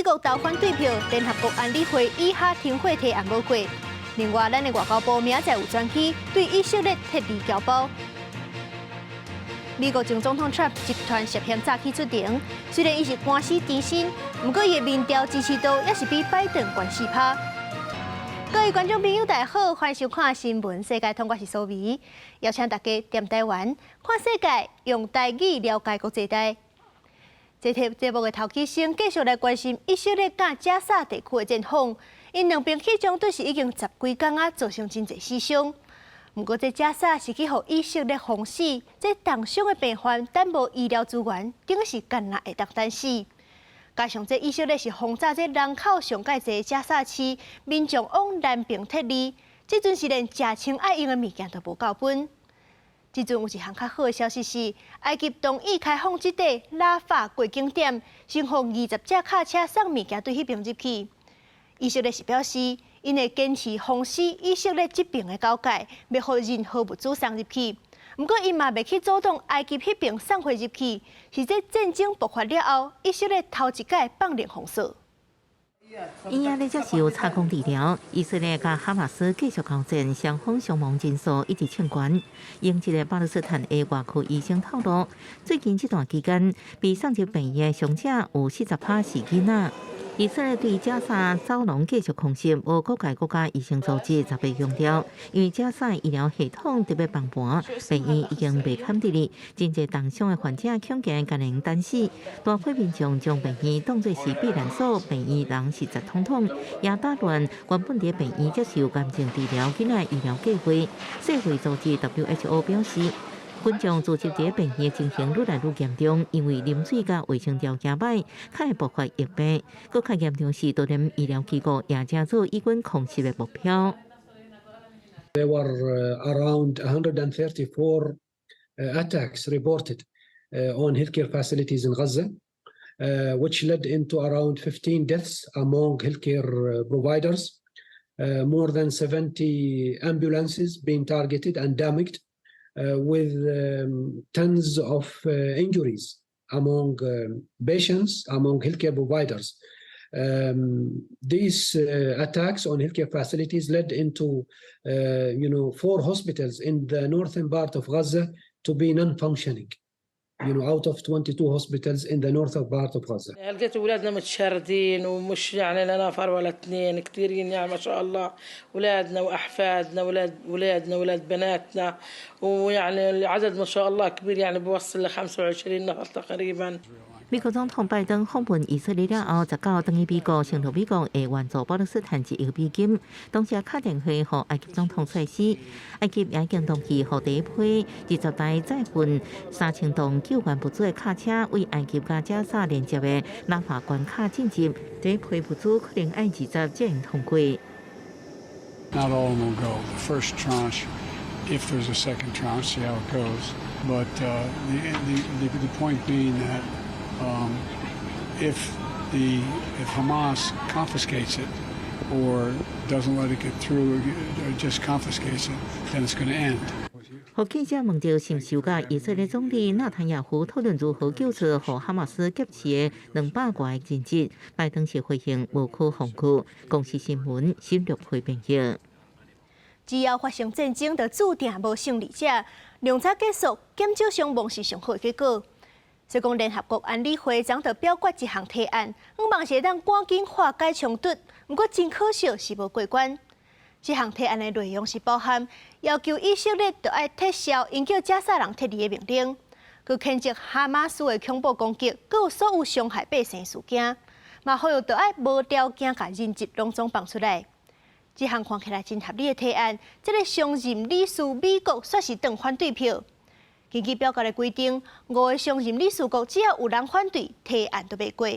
美国投反对票，联合国安理会以下停火提案无过。另外，咱的外交部明仔载有专机对以色列撤离交包。美国前总统 Trump 集团涉嫌诈欺出庭，虽然伊是官司纏身，不过伊的民调支持度也是比拜登悬4趴。各位观众朋友，大家好，欢迎收看新闻世界，通我是苏眉，邀请大家踮台湾看世界，用台语了解国际大。这题节目的头期先继续来关心以色列甲加沙地区的战况，因两边起冲突是已经10几天啊，造成真侪死伤。不过，这加沙是去互以色列封死，这重伤的病患等无医疗资源，更是艰难会等死。加上这以色列是轰炸这人口上介侪加沙区，民众往南边撤离，这阵是连食穿爱用的物件都无够分。这阵有一项较好的消息是，埃及同意开放这地拉法过境点，先互20架卡车送物件对迄边入去。以色列是表示，因会坚持封死以色列这边的交界，袂互任何物资送入去。不过，伊嘛袂去阻挡埃及迄边送货入去，是这战争爆发了后，以色列头一届放冷封锁。伊也咧接受查控治疗，以色列甲哈马斯继续交战，双方伤亡人数一直称悬。英籍的巴勒斯坦的外区医生透露，最近这段期间，被送入病院的伤者有40%是囡仔。以色列对加沙走廊继续空袭，无各界国家医生组织特别强调，因为加沙医疗系统特别崩盘，病院已经被砍地哩，真侪重伤的患者恐惊可能等死。大批民众将病院当作是避难所，病院人是直通通，也打乱原本伫病院接受癌症治疗囡仔医疗计划。世卫组织 WHO 表示，群众组织伫病院情形愈来愈严重，因为饮水甲卫生条件歹，较会爆发疫病。更较严重是，多连医疗机构也正做医院空袭的目标。There were around 134 attacks reported on healthcare facilities in Gaza, which led into around 15 deaths among healthcare providers. More than 70 ambulances being targeted and damaged. With tons of injuries among patients, among healthcare providers. These attacks on healthcare facilities led into, 4 hospitals in the northern part of Gaza to be non-functioning. Out of 22 hospitals in the northern part of Gaza. لقيت اولادنا متشردين ومش يعني لا نفر ولا اثنين كثيرين يعني ما شاء الله اولادنا واحفادنا اولادنا اولاد بناتنا ويعني العدد ما شاء الله كبير يعني بيوصل ل 25 نفر تقريبا. 美国总统拜登访问以色列了后，19等于美国承诺美国会援助巴勒斯坦1亿美金，同时打电话给埃及总统塞西。埃及也已经同意给第一批20台载运3000吨救援物资的卡车为埃及甲加沙连接的拉法关卡进入。第一批物资可能要20才能通过。Not all of them will go. The first tranche, if there's a second tranche, see how it goes. But the point being that if Hamas confiscates it or doesn't let it get through, or just confiscates it, then it's going to end. 和记者问到是受甲以色列总理纳坦雅胡讨论如何救出和哈马斯劫持的200多个人质，拜登是回应无可奉告。公司新闻深入批评伊。只要发生战争，就注定无胜利者。量差结束，减少伤亡是上好的结果。所以讲，联合国安理会昨就表决一项提案，希望是当赶紧化解冲突。不过真可惜是无过关。这项提案的内容是包含要求以色列要撤销因叫加沙人撤离的命令，佮谴责哈马斯的恐怖攻击，佮有所有伤害百姓事件，嘛呼吁要无条件把人质拢总放出来。这项看起来真合理的提案，这个上任理事美国却是投反对票。根据表决的规定，5个上任理事国只要有人反对，提案都袂过。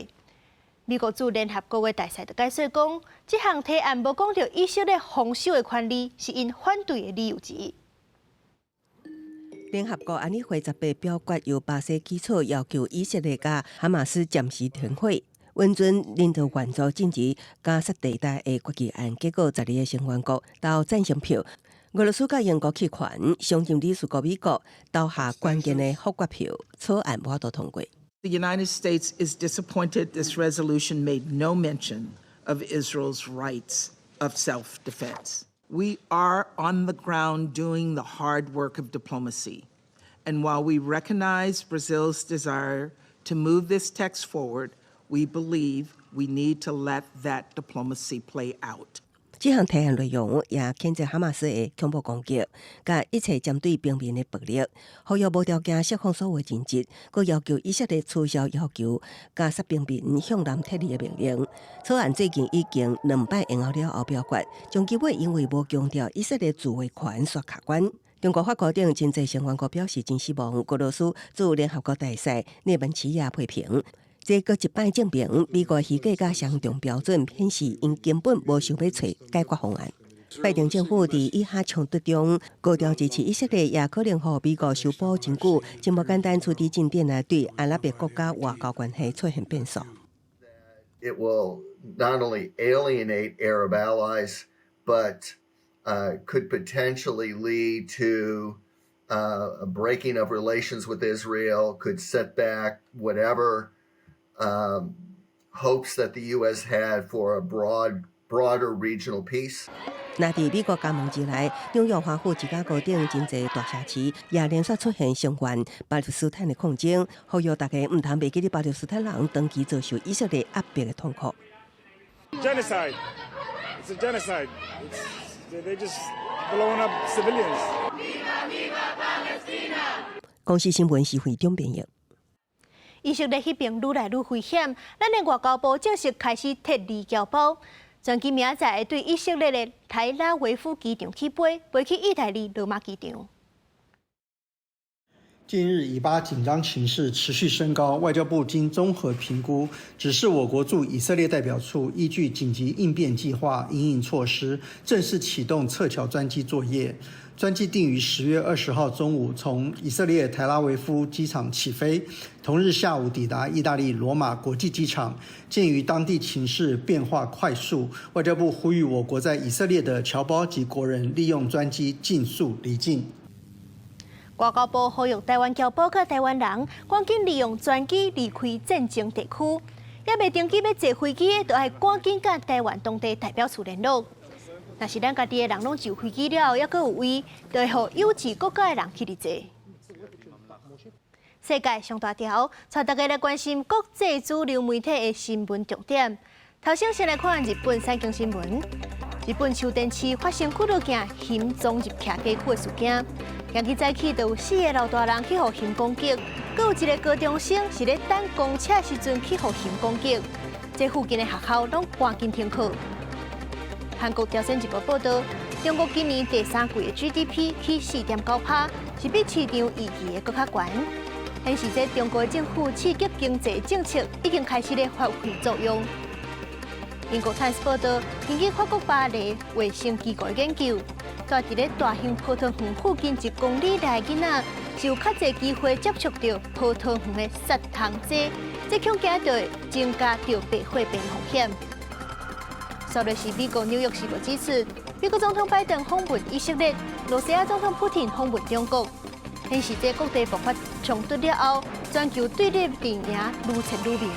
美国驻联合国的大使就解释讲，这项提案无讲到以色列防守的权利，是因反对的理由之一。联合国安理会18表决由巴西起草，要求以色列甲哈马斯暂时停火，允准领导援助进入加沙地带的决议案。结果12个成员国投赞成票。俄罗斯甲英国弃权，上任理事国美国投下关键的否决票，草案无法度通过。The United States is disappointed this resolution made no mention of Israel's rights of self-defense. We are on the ground doing the hard work of diplomacy. And while we recognize Brazil's desire to move this text forward, we believe we need to let that diplomacy play out. 这项提案内容也谴责哈马斯的恐怖攻击，甲一切针对平民的暴力，呼吁无条件释放所有人质，佮要求以色列取消要求加沙平民向南撤离的命令。草案最近已经2摆延后了后表决，中期尾因为无强调以色列自卫权煞卡关。中国法国等真济成员国表示真失望，俄罗斯驻联合国大使涅文齐亚批评。这个一摆证明，美国虚假甲双重标准显示，因根本无想要找解决方案。拜登政府伫以哈冲突中高调支持以色列，也可能予美国修补真久，真无简单处理进展啊，对阿拉伯国家外交关系出现变数。It will not only alienate Arab allies, but could potentially lead to a breaking of relations with Israel, could set back whatever hopes that the U.S. had for a broader regional peace. 那伫美国加盟之内，纽约华府芝加哥等真济大城市也连续出现声援巴勒斯坦的抗争，呼吁大家唔通袂记哩巴勒斯坦人长期遭受以色列压迫的痛苦。Genocide. It's a genocide. They just blowing up civilians. 公视新闻是会中编译。以色列迄边愈来愈危险，咱的外交部正式开始撤离侨胞，全机明仔载会对以色列的台拉维夫机场起飞，飞去意大利罗马机场。近日，以巴紧张情势持续升高，外交部经综合评估，指示我国驻以色列代表处依据紧急应变计划因应措施，正式启动撤侨专机作业。专机定于10月20号中午从以色列台拉维夫机场起飞，同日下午抵达意大利罗马国际机场。鉴于当地情势变化快速，外交部呼吁我国在以色列的侨胞及国人利用专机尽速离境。外交部呼吁台湾侨胞甲台湾人赶紧利用专机离开战争地区，也未登机要坐飞机的，都要赶紧甲台湾当地代表处联络。若是咱家己的人拢就飞机了，还阁有位，就会互优质国家的人去哩坐。世界上大条，带大家来关心国际主流媒体的新闻重点。头先来看日本产经新闻。日本秋田市发生几多件嫌撞入徛家区的事件。今日早起就有4个老大人去互嫌攻击，阁有一个高中生是咧等公车时阵去互嫌攻击。这附近的学校拢赶紧停课。韩国朝鲜日报报道，中国今年第3季的 GDP 起4.9%，是比市场预期的更较悬。显示这中国政府刺激经济政策已经开始咧发挥作用。英国《Times》报道，根据法国巴黎卫生机构的研究，在伫咧大型泡汤园附近1公里内的囡仔，是有较侪机会接触到泡汤园的杀虫剂，这恐惊就会增加到白血病风险。sau đây是美国《纽约时报》指出，美国总统拜登访问以色列，罗西亚总统普京访问中国，显示这各地爆发冲突了后，全球对立阵营愈切愈明。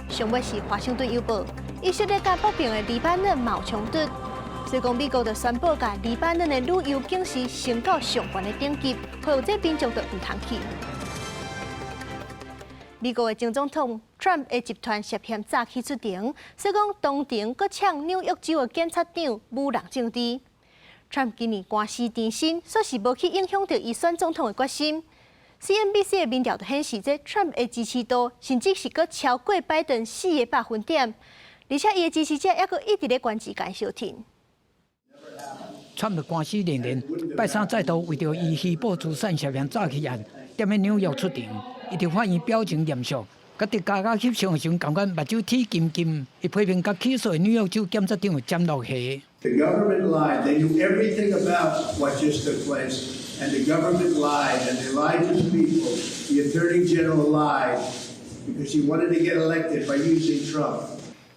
上尾是《华盛顿邮报》，以色列甲北边的黎巴嫩冒冲突，所以讲美国就宣布甲黎巴嫩的旅游警示升到上悬的等级，还有这民众就唔通去。美国的前总统 Trump 的集团涉嫌诈欺出庭，所以讲当庭搁抢纽约州的检察长武人政治。Trump 今年官司缠身，说是无去影响到伊选总统的决心。CNBC 的民调就显示，这 Trump 的支持度甚至是搁超过拜登400分点，而且伊的支持者也搁一直咧关注间小停。Trump 的官司连连，拜三再度为着伊虚报资产涉嫌诈欺案，踮喺纽约出庭。伊伫法院表情严肃，甲伫加翕相的时候，感觉目睭铁金金。伊批评甲起诉的纽约州检察长詹洛希。The government lied. They knew everything about what just took place, and the government lied, and they lied to the people. The Attorney General lied because he wanted to get elected by using Trump.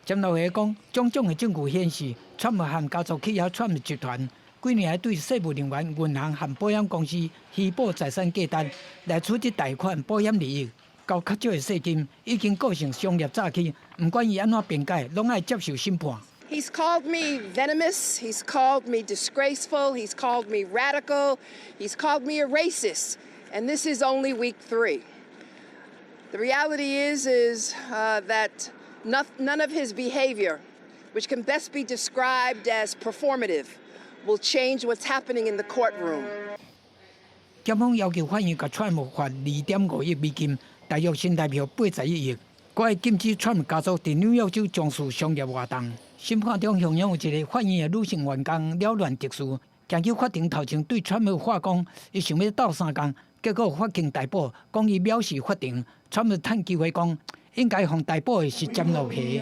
詹洛希讲，种种的证据显示，Trump和家族企业 Trump 集团。几年来对税务人员、银行和保险公司虚报财产价单来处置贷款、保险利益，交较少的税金，已经构成商业诈欺。不管伊安怎辩解，拢爱接受审判。He's called me venomous. He's called me disgraceful. He's called me radical. He's called me a racist. And this is only week 3. The reality is that none of his behavior, which can best be described as performative, will change what's happening in the courtroom. 检方要求法院甲川普罚2.5亿美金，大约新台币81亿。该禁止川普家族伫纽约州从事商业活动。审判中同样有一个法院的女性员工扰乱秩序，强求法庭头前对川普话讲，伊想要斗3工，结果法庭逮捕，讲伊藐视法庭。川普趁机会讲，应该互逮捕的是詹洛奇。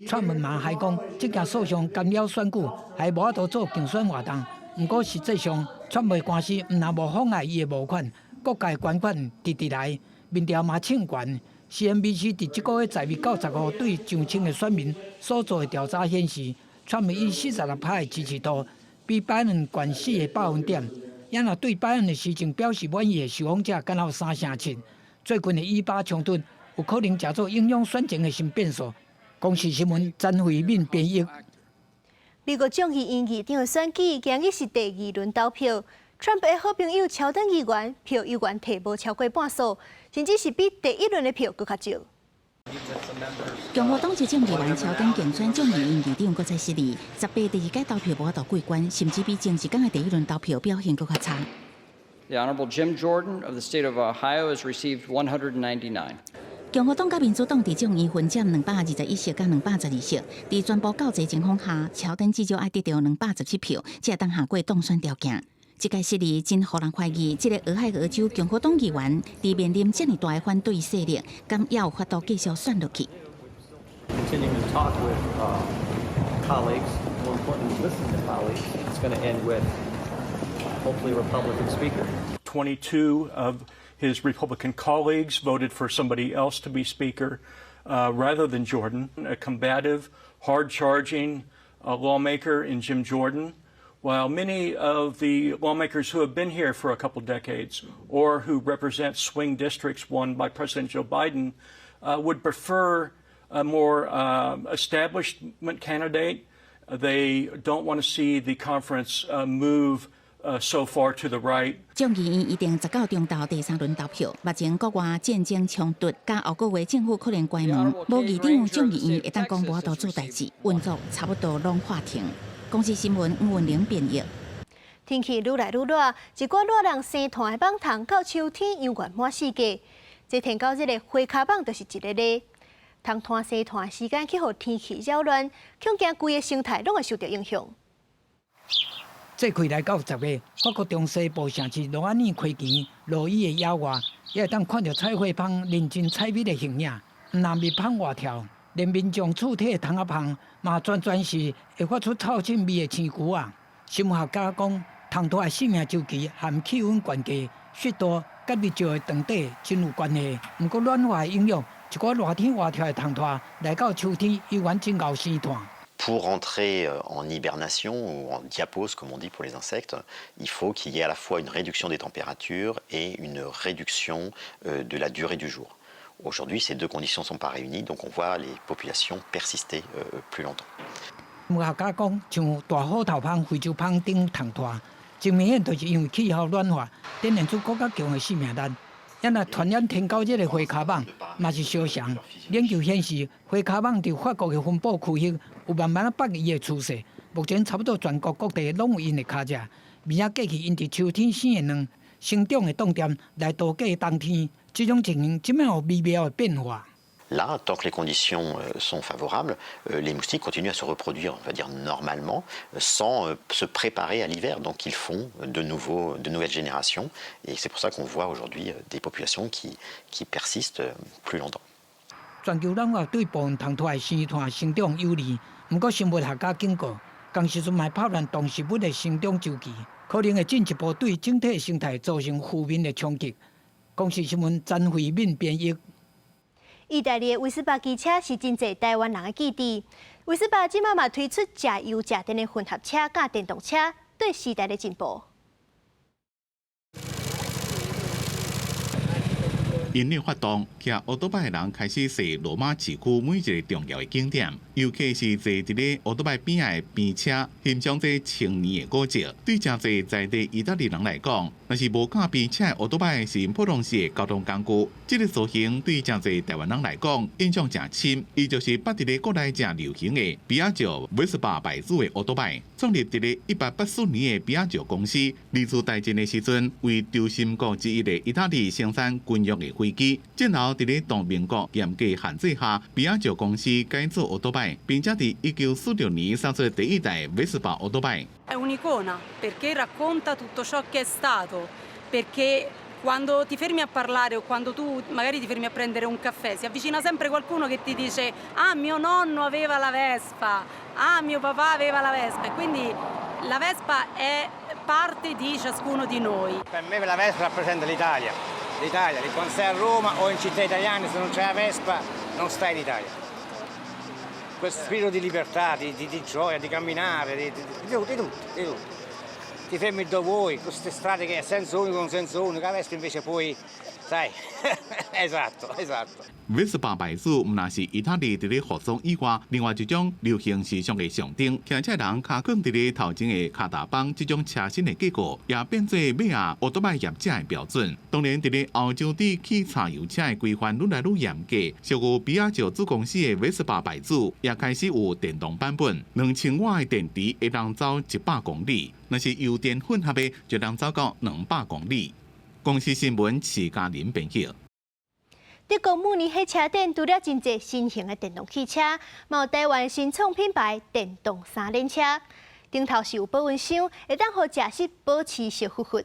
川普嘛还讲，这件诉讼干扰选举，还无法度做竞选活动。不过实际上，川普的官司毋但无妨碍伊的募款，各界捐款直来，民调嘛称悬。CNBC 伫即个月12日到15号对上千个选民所做的调查显示，川普以46%的支持度，比拜登悬4个百分点。也若对拜登的施政表示满意的受访者，敢有3%。最近的以巴冲突有可能加做影响选情的新变数。公视新闻詹慧敏编译。美国众议院议长的选举今日是第2轮投票，川普的好朋友乔登议员票依然摕无超过半数，甚至是比第1轮的票更较少。共和党执政议员乔登竞选众议院议长，搁再失利，18第2届投票无法度过关，甚至比前一天的第1轮投票表现更较差。The Honorable Jim Jordan of the state of Ohio has received 199. 共和党甲民主党伫众议分占221席甲212席，伫全部告济情况下，乔登至少爱得到217票，才会当下过当选条件。这届失利真互人怀疑，这个俄亥俄州共和党议员伫面临这么大的反对势力，敢也有法度继续选落去。Continuing to talk with colleagues, more importantly, listening to colleagues. It's going to end with hopefully a Republican speaker. 22 of his Republican colleagues voted for somebody else to be Speaker rather than Jordan, a combative, hard-charging lawmaker in Jim Jordan. While many of the lawmakers who have been here for a couple decades or who represent swing districts won by President Joe Biden would prefer a more establishment candidate, they don't want to see the conference move so far to the right. 众议院一定19中到第3轮投票，目前国外战争冲突，加后个月政府可能关门，无议长众议院会当讲无法度做代志，运作差不多拢煞停。公视新闻吴文玲编译。天气愈来愈热，一寡热人生团的网虫到秋天游原满世界。这天到日的花卡网就是一个例。通团生团时间去互天气扰乱，恐惊规个生态拢会受到影响。这开来到10月，法国中西部城市罗安尼开园落雨的野外，也会当看到彩花蜂认真采蜜的形影。毋但蜜蜂活跳，连民众厝体的虫仔蜂嘛全是会发出臭腥味的青菇啊。生物学家讲，虫团的生命周期和气温关系、湿度、甲日照的长短真有关系。不过暖化的影响，一寡热天活跳的虫团来到秋天依然真熬生团。Pour entrer en hibernation ou en diapause, comme on dit pour les insectes, il faut qu'il y ait à la fois une réduction des températures et une réduction de la durée du jour. Aujourd'hui, ces deux conditions ne sont pas réunies, donc on voit les populations persister plus longtemps. 生物学家讲，像大虎头蜂、非洲蜂等虫团，真明显就是因为气候暖化，展现出更加强的生命力。也若传染天高热的花卡网，嘛是相像。研究显示，花卡网伫法国的分布区域有慢慢北移的趋势。目前差不多全国各地拢有因的卡只，并且过去因伫秋天生的卵生长的冻点来度过冬天，这种情形即摆有微妙的变化。Là, tant que les conditions sont favorables, les moustiques continuent à se reproduire, on va dire normalement, sans se préparer à l'hiver. Donc ils font de nouvelles générations, et c'est pour ça qu'on voit aujourd'hui des populations qui persistent plus longtemps. 全球暖化对部分虫团的生团生长有利，不过生物学家警告，同时阵还破乱动植物的生长周期，可能会进一步对整体生态造成负面的冲击。公视新闻詹慧敏编译。意大利的威斯巴机车是真侪台湾人的基地。威斯巴即马嘛推出加油加电的混合车甲电动车，对时代的进步。因为活动，骑奥多拜的人开始踅罗马市区每一个重要的景点，尤其是坐伫咧奥多拜边仔的边车，欣赏这千年的古迹。对真侪在地意大利人来讲，若是无驾边车的奥多拜是普通式的交通工具。这个造型对真侪台湾人来讲印象真深，伊就是捌伫咧国内正流行的比亚乔 Vespa 牌子的奥多拜。创立伫咧1884年的比亚乔公司，二次大战的时阵为中心国之一的意大利生产军用的飞机。战后伫咧当民国严格限制下，比亚乔公司改造奥多拜，并且伫1946年生出第一代 Vespa 奥多拜。È un'icona perché racconta tutto ciò che è stato, perché quando ti fermi a parlare o quando tu magari ti fermi a prendere un caffè, si avvicina sempre qualcuno che ti dice ah mio nonno aveva la Vespa, ah mio papà aveva la Vespa e quindi la Vespa è parte di ciascuno di noi. Per me la Vespa rappresenta l'Italia, quando stai a Roma o in città italiane se non c'è la Vespa non stai in Italia. Questo spirito di libertà, di gioia, di camminare, di tutto. Ti fermi dove vuoi, queste strade che è senso unico, non senso unico, adesso invece poi, sai, esatto. Vespa 牌子唔那是意大利伫咧服装以外，另外一种流行时尚的象征。骑车人卡卷伫咧头前的卡达邦，这种车身的结构也变做美亚奥多拜业者的标准。当然，伫咧欧洲对汽柴油车的规范愈来愈严格，属于比亚乔子公司的 Vespa 牌子也开始有电动版本，2000瓦的电池会当走100公里，若是油电混合的，就能走到200公里。公司新闻徐嘉玲编辑。德国慕尼黑车展除了真侪新型的电动汽车，嘛有台湾新创品牌电动三轮车，顶头是有保温箱，会当互驾驶保持烧乎乎。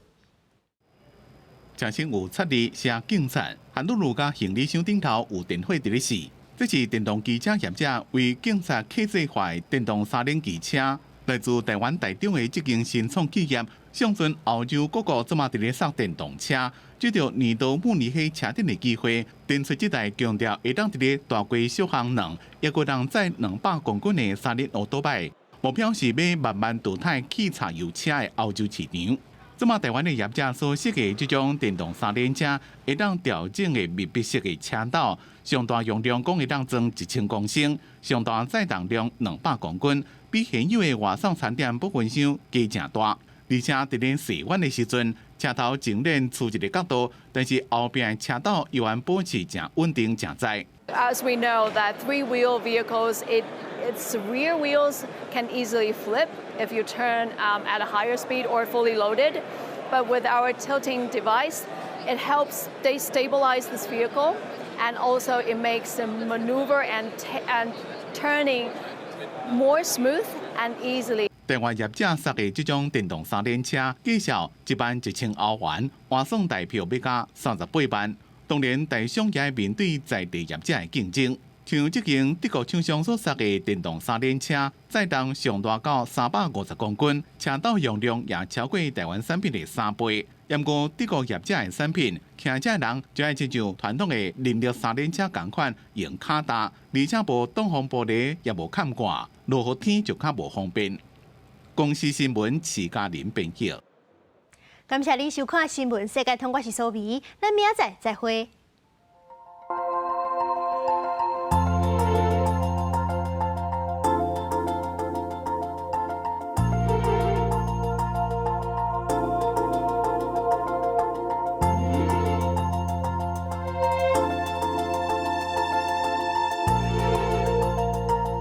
车身有插字写警察，hand路路甲行李箱顶头有电火伫咧驶。这是电动机车业者为警察客制化的电动三轮机车，来自台湾台中的这间新创企业，上阵欧洲各国怎么伫咧扫电动车？借着年度慕尼黑车展的机会，展出这台强调会当伫咧大规小行能，也个人载200公斤的三轮奥多拜，目标是要慢慢淘汰汽柴油车的欧洲市场。这么台湾的业者所设计这种电动三轮车，会当调整的密闭式的车道，上大容量共会当装1000公升，上大载重量200公斤，比现有的外送餐点保温箱加正大。而且伫咧洗弯的时阵，车头前脸出一个角度，但是后边车道又能保持正稳定正在。As we know that three-wheel vehicles, its rear wheels can easily flip if you turn at a higher speed or fully loaded. But with our tilting device, it helps stabilize this vehicle, and also it makes the maneuver and turning more smooth and easily. 台湾业者设计这种电动三轮车，价销11000欧元，换算台票要加38万。当然，大商也面对在地业者的竞争。像这间德国厂商所设的电动三轮车，载重上大到350公斤，车道容量也超过台湾产品的3倍。不过，德国业者的产品，骑车人就爱亲像传统的燃料三轮车同款用卡踏，而且无挡风玻璃，也无看挂，落雨天就较无方便。公司新闻徐嘉玲编辑。感谢您收看新闻世界通，我是苏眉，咱明仔载再会。